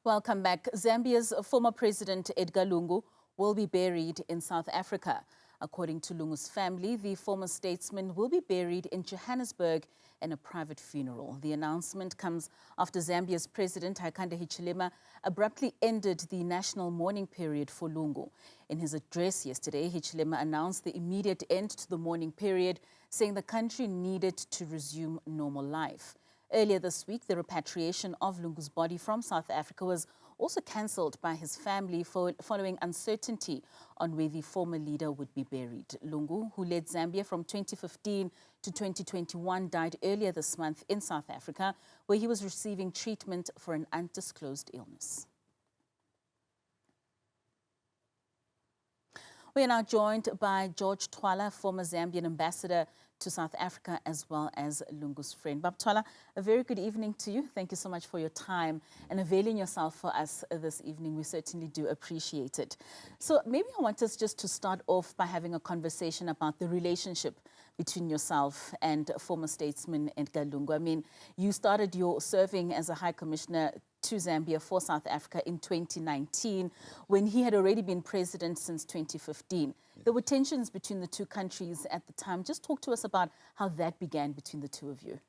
Welcome back. Zambia's former president, Edgar Lungu, will be buried in South Africa. According to Lungu's family, the former statesman will be buried in Johannesburg in a private funeral. The announcement comes after Zambia's President Hakainde Hichilema abruptly ended the national mourning period for Lungu. In his address yesterday, Hichilema announced the immediate end to the mourning period, saying the country needed to resume normal life. Earlier this week, the repatriation of Lungu's body from South Africa was also cancelled by his family following uncertainty on where the former leader would be buried. Lungu, who led Zambia from 2015 to 2021, died earlier this month in South Africa, where he was receiving treatment for an undisclosed illness. We are now joined by George Twala, former Zambian Ambassador to South Africa, as well as Lungu's friend. Bab Twala, a very good evening to you. Thank you so much for your time and availing yourself for us this evening. We certainly do appreciate it. So maybe I want us just to start off by having a conversation about the relationship between yourself and former statesman Edgar Lungu. I mean, you started your serving as a High Commissioner to Zambia for South Africa in 2019, when he had already been president since 2015. There were tensions between the two countries at the time. Just talk to us about how that began between the two of you.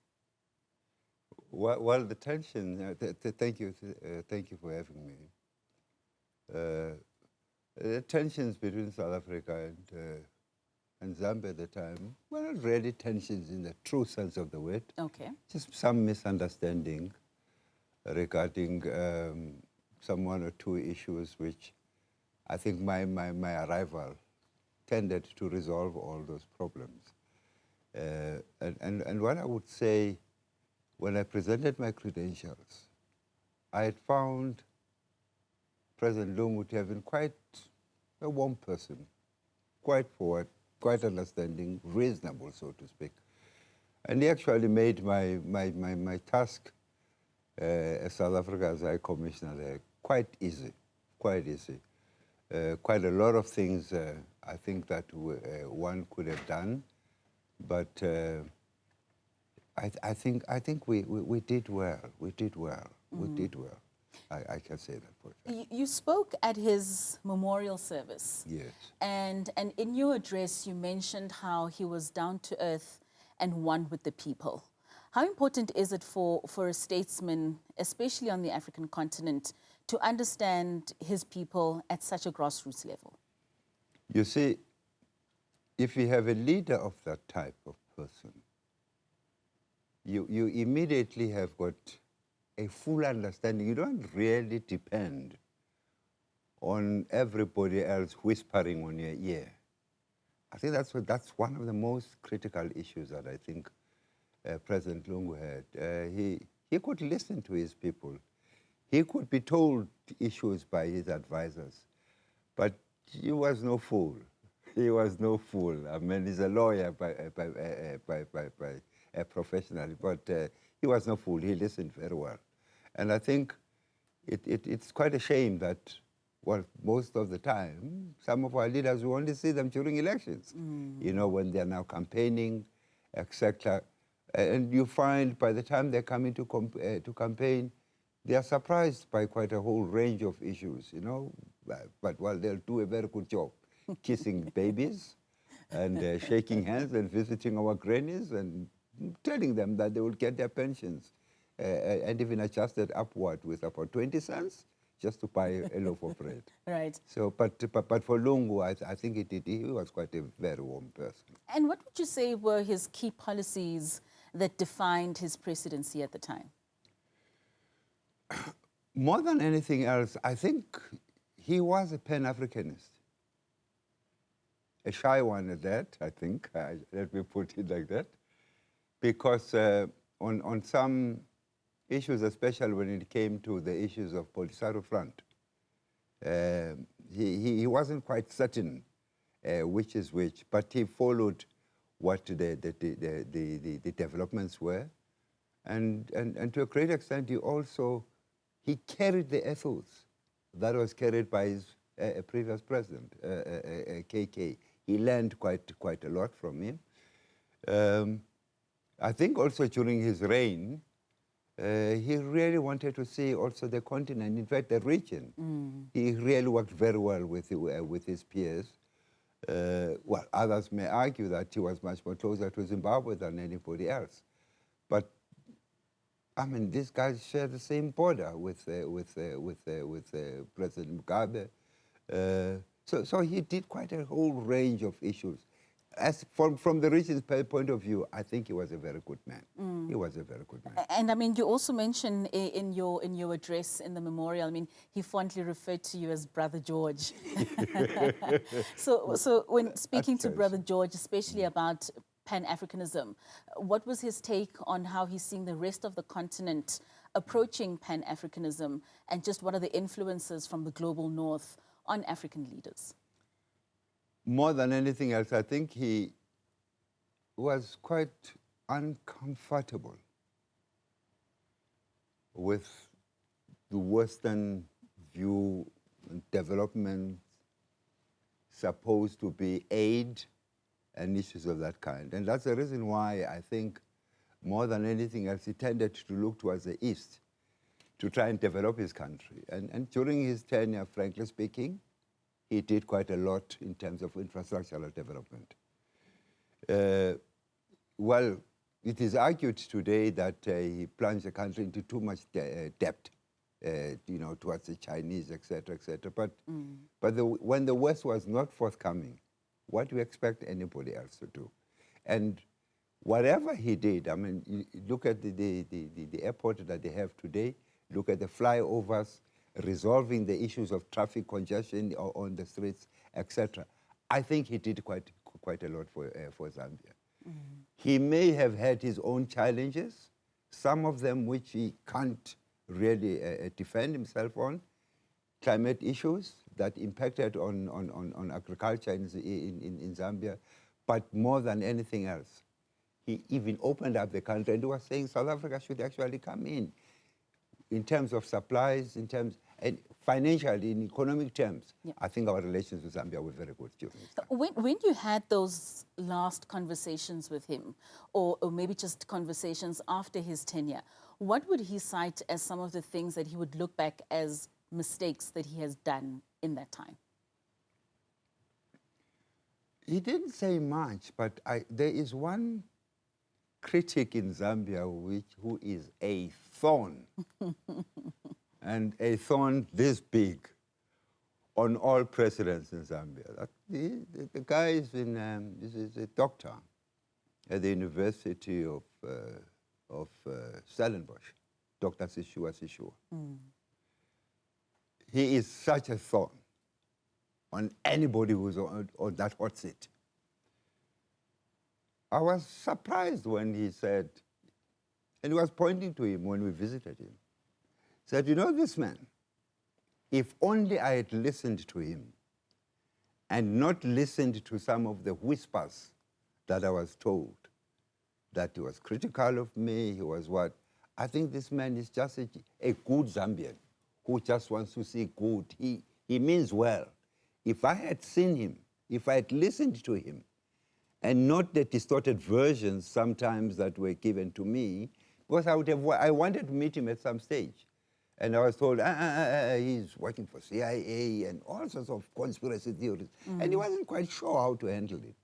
Well, the tension, thank you for having me. The tensions between South Africa and Zambia at the time were not really tensions in the true sense of the word. Okay. Just some misunderstanding regarding some one or two issues which I think my arrival tended to resolve all those problems. And what I would say, when I presented my credentials, I had found President Lungu to have been quite a warm person, quite forward, quite understanding, reasonable, so to speak. And he actually made my task as South Africa as High Commissioner there quite easy, quite easy. Quite a lot of things I think that one could have done, but I think we did well. We did well. We did well. I can say that for sure. You spoke at his memorial service. Yes. And in your address, you mentioned how he was down to earth and one with the people. How important is it for a statesman, especially on the African continent, to understand his people at such a grassroots level? You see, if you have a leader of that type of person, you immediately have got a full understanding. You don't really depend on everybody else whispering on your ear. I think that's one of the most critical issues that I think President Lungu had. He could listen to his people. He could be told issues by his advisors, but he was no fool. He was no fool. I mean, he's a lawyer professionally, but he was no fool. He listened very well. And I think it's quite a shame that, well, most of the time, some of our leaders, we only see them during elections, you know, when they're now campaigning, etc. And you find by the time they're coming to campaign, they are surprised by quite a whole range of issues, you know. But well, they'll do a very good job kissing babies and shaking hands and visiting our grannies and telling them that they will get their pensions and even adjusted upward with about 20 cents just to buy a loaf of bread. Right. So, but for Lungu, I think he was quite a very warm person. And what would you say were his key policies that defined his presidency at the time? More than anything else, I think he was a pan-Africanist. A shy one at that, I think, let me put it like that. Because on some issues, especially when it came to the issues of Polisario Front, he wasn't quite certain which is which, but he followed what the developments were. And to a great extent, he carried the ethos that was carried by his previous president, KK. He learned quite a lot from him. I think also during his reign, he really wanted to see also the continent, in fact, the region. He really worked very well with his peers. Well, others may argue that he was much more closer to Zimbabwe than anybody else. But, I mean, these guys share the same border with President Mugabe. So he did quite a whole range of issues. As from the region's point of view, I think he was a very good man. He was a very good man. And I mean, you also mentioned in your address in the memorial, I mean, he fondly referred to you as Brother George. so when speaking to Brother George, especially about Pan-Africanism, what was his take on how he's seeing the rest of the continent approaching Pan-Africanism, and just what are the influences from the global north on African leaders? More than anything else, I think he was quite uncomfortable with the Western view and development supposed to be aid and issues of that kind. And that's the reason why I think more than anything else, he tended to look towards the East to try and develop his country. And during his tenure, frankly speaking, he did quite a lot in terms of infrastructural development. Well, it is argued today that he plunged the country into too much debt, you know, towards the Chinese, et cetera, but when the West was not forthcoming, what do you expect anybody else to do? And whatever he did, I mean, you look at the airport that they have today, look at the flyovers, resolving the issues of traffic congestion on the streets, etc. I think he did quite a lot for Zambia. He may have had his own challenges, some of them which he can't really defend himself on, climate issues that impacted on agriculture in Zambia, but more than anything else, he even opened up the country and was saying South Africa should actually come in terms of supplies, in terms, and financially, in economic terms. Yeah. I think our relations with Zambia were very good during this time. When you had those last conversations with him, or maybe just conversations after his tenure, what would he cite as some of the things that he would look back as mistakes that he has done in that time? He didn't say much, but there is one critic in Zambia who is a thorn, and a thorn this big on all presidents in Zambia. The guy is is a doctor at the University of Stellenbosch, Dr. Sishua. He is such a thorn on anybody who's on that hot seat. I was surprised when he said, and he was pointing to him when we visited him, said, you know this man, if only I had listened to him and not listened to some of the whispers that I was told, that he was critical of me, he was what, I think this man is just a good Zambian who just wants to see good. He means well. If I had seen him, if I had listened to him, and not the distorted versions sometimes that were given to me, because I wanted to meet him at some stage. And I was told, he's working for CIA and all sorts of conspiracy theories. And he wasn't quite sure how to handle it.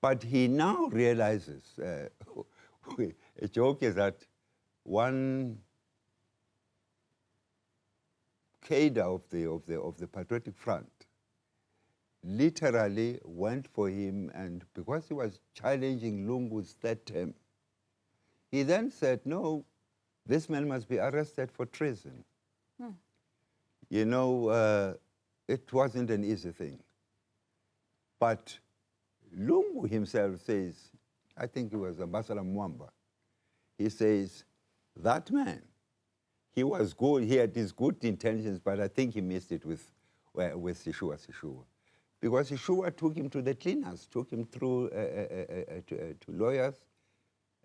But he now realizes, a joke is that one cadre of the Patriotic Front literally went for him, and because he was challenging Lungu's third term, he then said, no, this man must be arrested for treason. You know, it wasn't an easy thing. But Lungu himself says, I think it was Ambassador Mwamba, he says, that man, he was good, he had his good intentions, but I think he missed it with Sishua. Because Sishua took him to the cleaners, took him through to lawyers,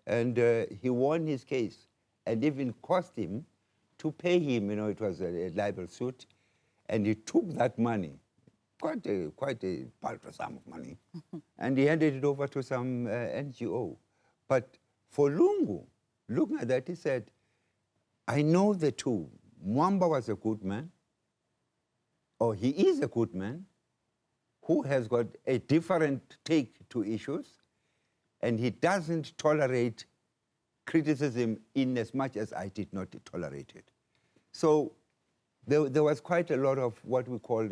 and he won his case, and even cost him to pay him, you know, it was a libel suit, and he took that money, quite a paltry sum of money, and he handed it over to some NGO. But for Lungu, looking at that, he said, I know the two. Mwamba was a good man, or he is a good man, who has got a different take to issues, and he doesn't tolerate criticism in as much as I did not tolerate it. So there was quite a lot of what we call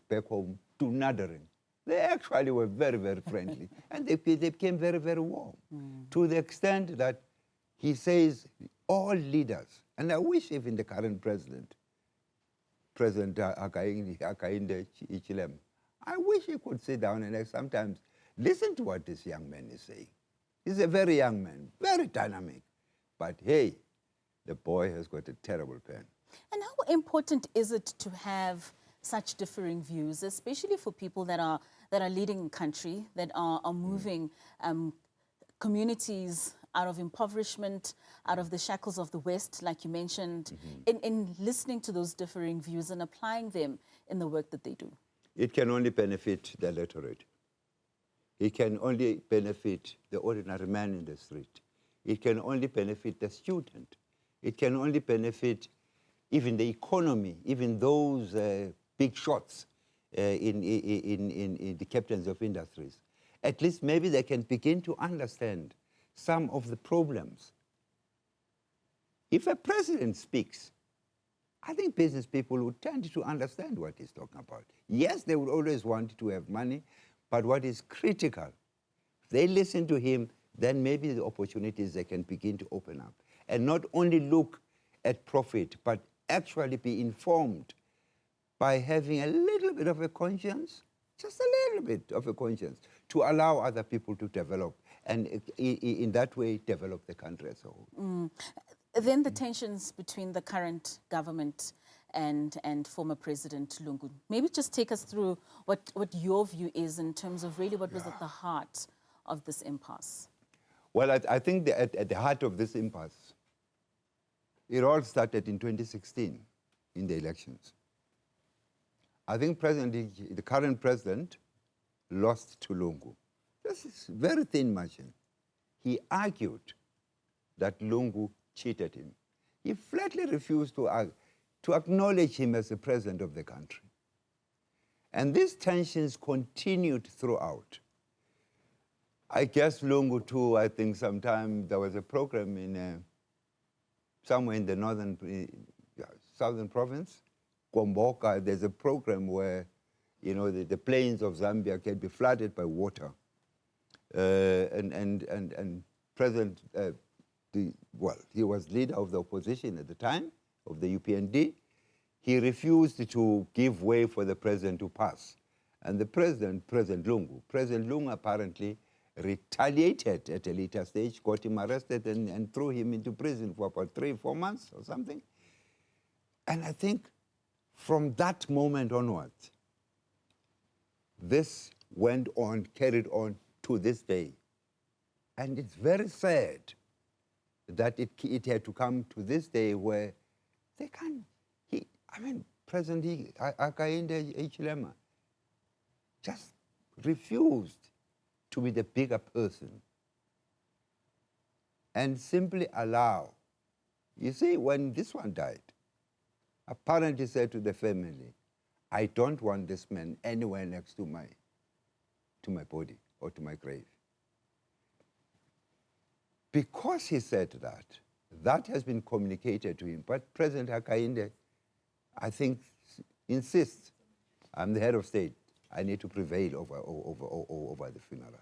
back home donathering. They actually were very, very friendly, and they became very, very warm, to the extent that he says all leaders, and I wish even the current President Hakainde Hichilema, I wish he could sit down and sometimes listen to what this young man is saying. He's a very young man, very dynamic, but hey, the boy has got a terrible pen. And how important is it to have such differing views, especially for people that are leading country, that are moving communities out of impoverishment, out of the shackles of the West, like you mentioned, in listening to those differing views and applying them in the work that they do? It can only benefit the literate. It can only benefit the ordinary man in the street. It can only benefit the student. It can only benefit even the economy, even those big shots in the captains of industries. At least maybe they can begin to understand some of the problems. If a president speaks, I think business people would tend to understand what he's talking about. Yes, they would always want to have money, but what is critical, if they listen to him, then maybe the opportunities they can begin to open up. And not only look at profit, but actually be informed by having a little bit of a conscience, just a little bit of a conscience, to allow other people to develop, and in that way develop the country as a whole. Then the tensions between the current government and former President Lungu. Maybe just take us through what your view is in terms of really what was at the heart of this impasse. Well, I think at the heart of this impasse, it all started in 2016 in the elections. I think the current president lost to Lungu. This is very thin margin. He argued that Lungu cheated him. He flatly refused to acknowledge him as the president of the country. And these tensions continued throughout. I guess Lungu too, I think sometime there was a program in somewhere in the southern province, Gomboka, there's a program where, you know, the plains of Zambia can be flooded by water. And President, he was leader of the opposition at the time, of the UPND. He refused to give way for the president to pass. And the President Lungu apparently retaliated at a later stage, got him arrested and threw him into prison for about 3-4 months or something. And I think from that moment onwards, this went on, carried on to this day. And it's very sad that it had to come to this day where they can't, President Hakainde Hichilema just refused to be the bigger person and simply allow. You see, when this one died, apparently said to the family, I don't want this man anywhere next to my body or to my grave. Because he said that, that has been communicated to him. But President Hakainde, I think, insists, I'm the head of state. I need to prevail over the funeral.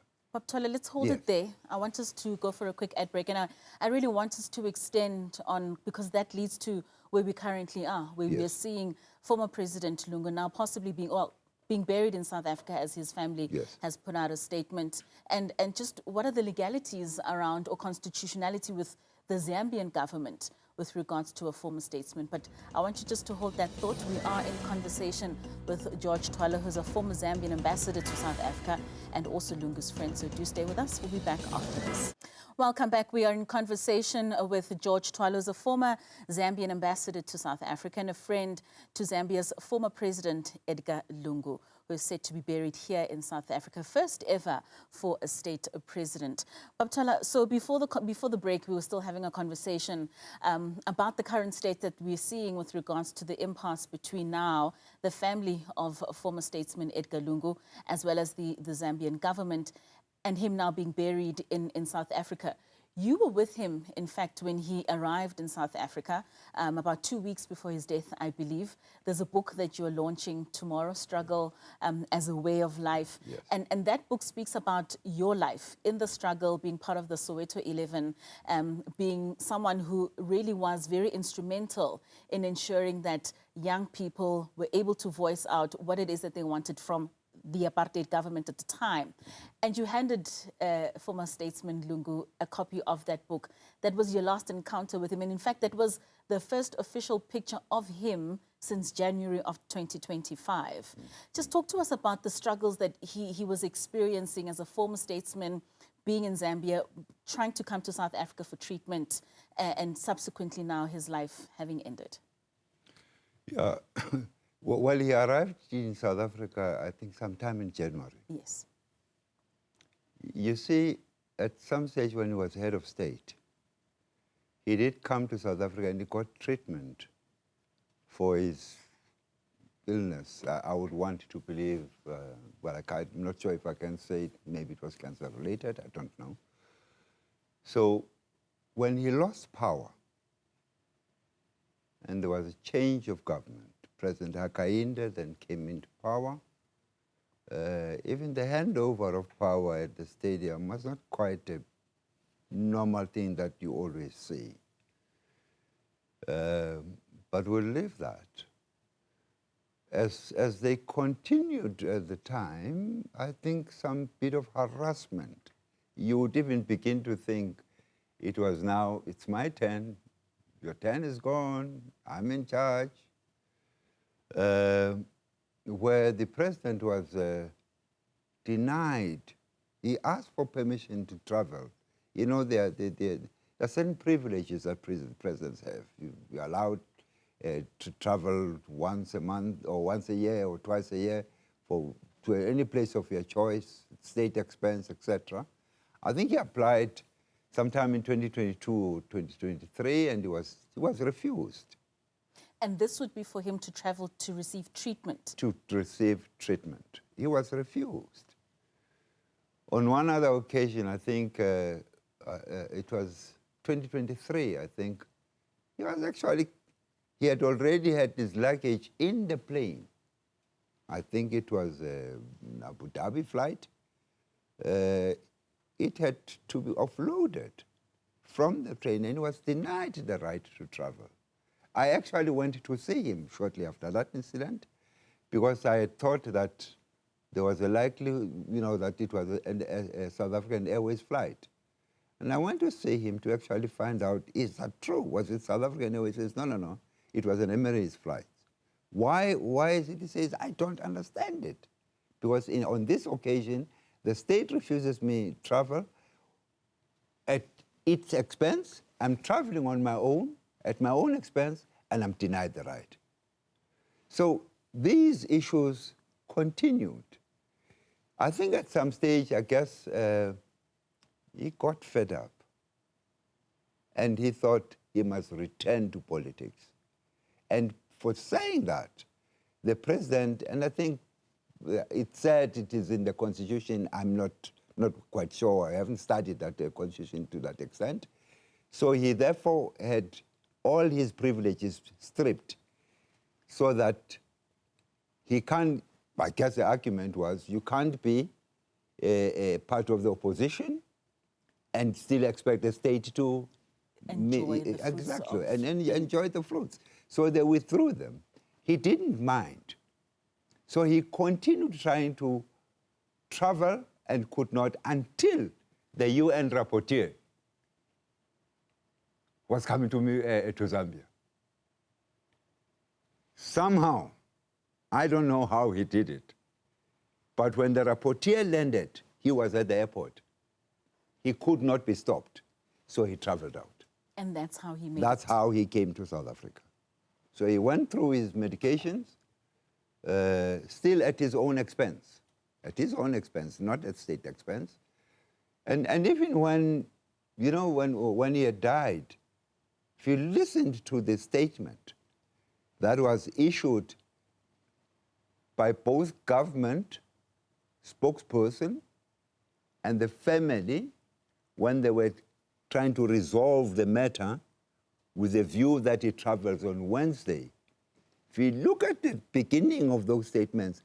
Twala, let's hold it there. I want us to go for a quick ad break. And I really want us to extend on, because that leads to where we currently are, where we are seeing former President Lungu now possibly being buried in South Africa, as his family has put out a statement. And just what are the legalities around, or constitutionality with the Zambian government with regards to a former statesman? But I want you just to hold that thought. We are in conversation with George Twala, who's a former Zambian ambassador to South Africa and also Lungu's friend. So do stay with us. We'll be back after this. Welcome back. We are in conversation with George Twala, who's a former Zambian ambassador to South Africa and a friend to Zambia's former president, Edgar Lungu, was set to be buried here in South Africa, first ever for a state president. Twala, so before the break, we were still having a conversation about the current state that we're seeing with regards to the impasse between now the family of former statesman Edgar Lungu, as well as the Zambian government, and him now being buried in South Africa. You were with him, in fact, when he arrived in South Africa, about 2 weeks before his death, I believe. There's a book that you're launching tomorrow, Struggle as a Way of Life. Yes. And that book speaks about your life in the struggle, being part of the Soweto 11, being someone who really was very instrumental in ensuring that young people were able to voice out what it is that they wanted from the apartheid government at the time. And you handed former statesman Lungu a copy of that book. That was your last encounter with him. And in fact, that was the first official picture of him since January of 2025. Just talk to us about the struggles that he was experiencing as a former statesman, being in Zambia, trying to come to South Africa for treatment, and subsequently now his life having ended. Yeah. Well, he arrived in South Africa, I think, sometime in January. Yes. You see, at some stage when he was head of state, he did come to South Africa and he got treatment for his illness. I would want to believe, well, I'm not sure if I can say it, maybe it was cancer-related, I don't know. So when he lost power and there was a change of government, President Hakainde then came into power. Even the handover of power at the stadium was not quite a normal thing that you always see. But we'll leave that. As they continued at the time, I think some bit of harassment. You would even begin to think it was now, it's my turn, your turn is gone, I'm in charge. Where the president was denied, he asked for permission to travel. You know, there are certain privileges that presidents have. You're allowed to travel once a month or once a year or twice a year to any place of your choice, state expense, etc. I think he applied sometime in 2022 or 2023 and he was refused. And this would be for him to travel to receive treatment? To receive treatment. He was refused. On one other occasion, I think it was 2023, I think, he had already had his luggage in the plane. I think it was an Abu Dhabi flight. It had to be offloaded from the train and he was denied the right to travel. I actually went to see him shortly after that incident because I had thought that there was a likelihood, that it was a South African Airways flight. And I went to see him to actually find out, is that true? Was it South African Airways? He says, no, it was an Emirates flight. Why is it? He says, I don't understand it. Because on this occasion, the state refuses me travel at its expense. I'm traveling on my own, at my own expense, and I'm denied the right. So these issues continued. I think at some stage, I guess, he got fed up. And he thought he must return to politics. And for saying that, the president, and I think it said it is in the Constitution, I'm not quite sure, I haven't studied that Constitution to that extent. So he therefore had all his privileges stripped so that he can't, I guess the argument was, you can't be a part of the opposition and still expect the state to enjoy the fruits. Exactly, and enjoy the fruits. So they withdrew them. He didn't mind. So he continued trying to travel and could not until the UN rapporteur was coming to me to Zambia. Somehow, I don't know how he did it, but when the rapporteur landed, he was at the airport. He could not be stopped, so he traveled out. And that's how he made it. That's how he came to South Africa. So he went through his medications, still at his own expense. At his own expense, not at state expense. And even when, you know, when he had died, if you listened to the statement that was issued by both government spokesperson and the family when they were trying to resolve the matter with the view that he travels on Wednesday. If you look at the beginning of those statements,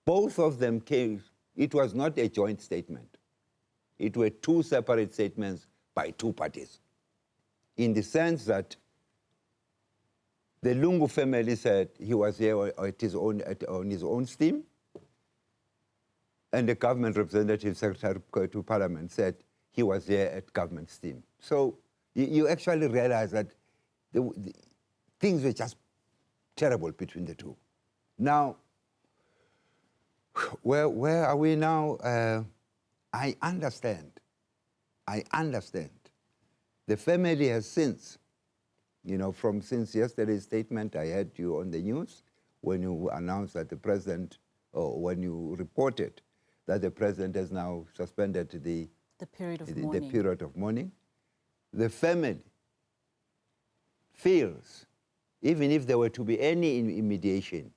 both of them came, it was not a joint statement. It were two separate statements by two parties, in the sense that the Lungu family said he was here at his own, on his own steam, and the government representative, Secretary to Parliament, said he was there at government steam. So you actually realize that the things were just terrible between the two. Now, where are we now? I understand. The family has since, you know, since yesterday's statement, I heard you on the news when you announced that the president, or when you reported that the president has now suspended the period of mourning. The family feels, even if there were to be any mediation,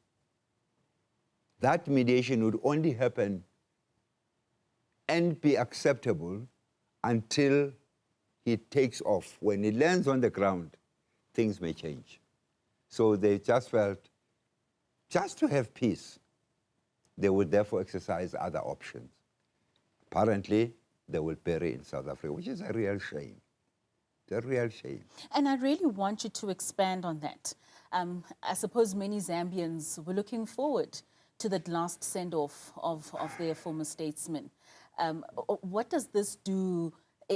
that mediation would only happen and be acceptable until he takes off. When he lands on the ground, things may change. So they just felt, just to have peace, they would therefore exercise other options. Apparently, they will bury in South Africa, which is a real shame. It's a real shame. And I really want you to expand on that. I suppose many Zambians were looking forward to that last send-off of their former statesman. What does this do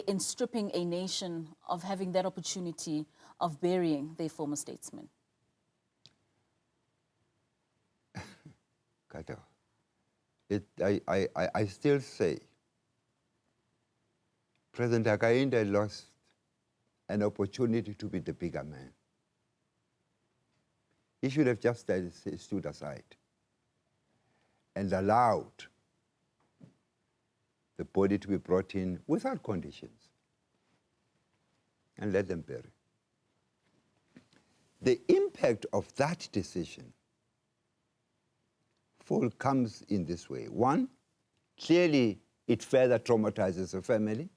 in stripping a nation of having that opportunity of burying their former statesman? Kato, I still say President Hakainde lost an opportunity to be the bigger man. He should have just stood aside and allowed the body to be brought in without conditions and let them bury. The impact of that decision comes in this way. One, clearly it further traumatizes the family.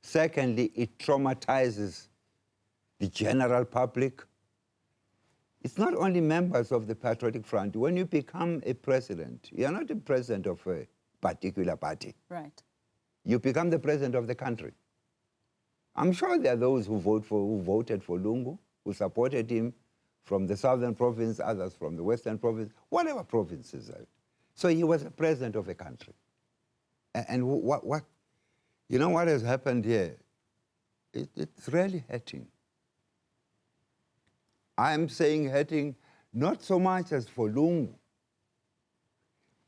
Secondly, it traumatizes the general public. It's not only members of the Patriotic Front. When you become a president, you're not the president of a particular party. Right. You become the president of the country. I'm sure there are those who voted for Lungu, who supported him from the southern province, others from the western province, whatever provinces. So he was a president of a country. And what you know what has happened here? It's really hurting. I'm saying hurting not so much as for Lungu,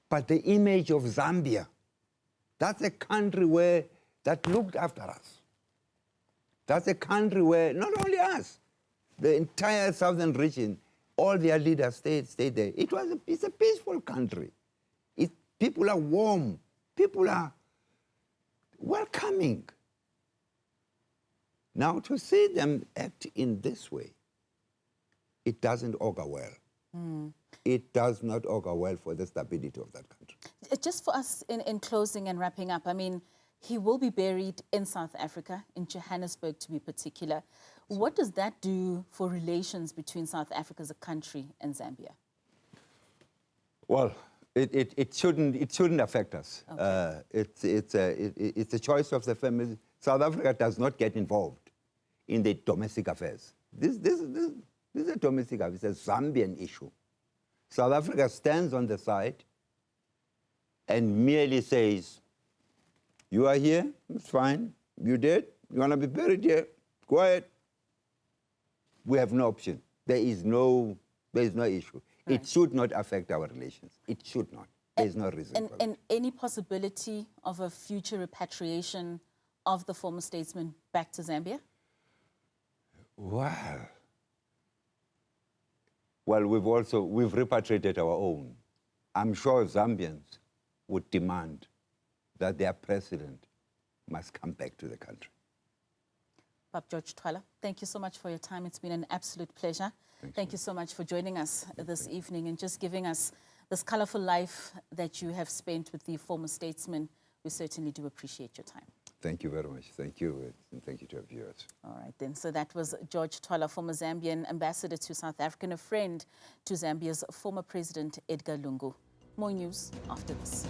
but the image of Zambia. That's a country that looked after us. That's a country where not only us, the entire southern region, all their leaders stayed there. It's a peaceful country. People are warm. People are welcoming. Now, to see them act in this way, it doesn't augur well. It does not augur well for the stability of that country. Just for us, in closing and wrapping up, I mean, he will be buried in South Africa, in Johannesburg to be particular. What does that do for relations between South Africa as a country and Zambia? Well, it shouldn't affect us. Okay. It's a choice of the family. South Africa does not get involved in the domestic affairs. This is a domestic affair. It's a Zambian issue. South Africa stands on the side and merely says, you are here, it's fine. You dead, you want to be buried here, go ahead. We have no option. There is no issue. Right. It should not affect our relations. It should not. There is no reason for it. And any possibility of a future repatriation of the former statesman back to Zambia? Well, Well, we've repatriated our own. I'm sure Zambians would demand that their president must come back to the country. George Twala, thank you so much for your time. It's been an absolute pleasure. Thank you so much for joining us this evening and just giving us this colorful life that you have spent with the former statesman. We certainly do appreciate your time. Thank you very much. Thank you, and thank you to our viewers. All right, then. So that was George Twala, former Zambian ambassador to South Africa, and a friend to Zambia's former president, Edgar Lungu. More news after this.